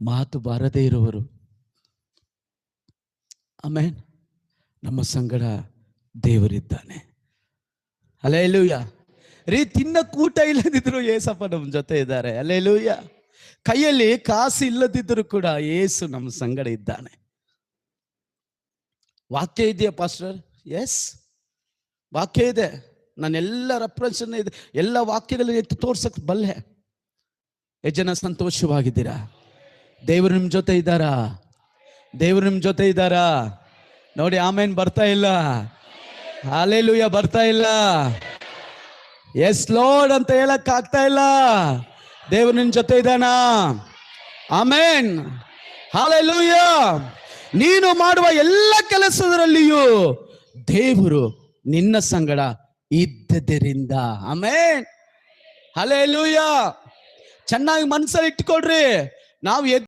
ಮಾತು ಬಾರದೇ ಇರುವರು. ಆಮೇನ್. ನಮ್ಮ ಸಂಗಡ ದೇವರಿದ್ದಾನೆ. ಹಲ್ಲೆಲೂಯ ರೀ. ತಿನ್ನಕ್ಕೆ ಊಟ ಇಲ್ಲದಿದ್ರು ಏಸಪ್ಪ ನಮ್ಮ ಜೊತೆ ಇದ್ದಾರೆ. ಹಲ್ಲೆಲೂಯ. ಕೈಯಲ್ಲಿ ಕಾಸು ಇಲ್ಲದಿದ್ದರೂ ಕೂಡ ಏಸು ನಮ್ಮ ಸಂಗಡ ಇದ್ದಾನೆ. ವಾಕ್ಯ ಇದೆಯಾ ಪಾಸ್ಟರ್? ಎಸ್, ವಾಕ್ಯ ಇದೆ. ನಾನೆಲ್ಲ ರೆಫರೆನ್ಸ್ ಇದೆ, ಎಲ್ಲ ವಾಕ್ಯಗಳಲ್ಲಿ ತೋರ್ಸಕ್ ಬಲ್ಲೆ. ಎಷ್ಟು ಜನ ಸಂತೋಷವಾಗಿದ್ದೀರಾ? ದೇವರು ನಿಮ್ಮ ಜೊತೆ ಇದ್ದಾರಾ? ದೇವರು ನಿಮ್ಮ ಜೊತೆ ಇದ್ದಾರಾ? ನೋಡಿ, ಆಮೇನ್ ಬರ್ತಾ ಇಲ್ಲ. ಹಲ್ಲೆಲೂಯ ಬರ್ತಾ ಇಲ್ಲ. ಎಸ್ ಲಾರ್ಡ್ ಅಂತ ಹೇಳಕ್ ಆಗ್ತಾ ಇಲ್ಲ. ದೇವರು ನಿನ್ನ ಜೊತೆ ಇದ್ದಾನಾ? ಆಮೇನ್. ಹಲ್ಲೆಲೂಯ. ನೀನು ಮಾಡುವ ಎಲ್ಲ ಕೆಲಸದಲ್ಲಿಯೂ ದೇವರು ನಿನ್ನ ಸಂಗಡ ಇದ್ದದರಿಂದ. ಆಮೇನ್. ಹಲ್ಲೆಲೂಯ. ಚೆನ್ನಾಗಿ ಮನಸ್ಸಲ್ಲಿ ಇಟ್ಕೊಳ್ರಿ. ನಾವು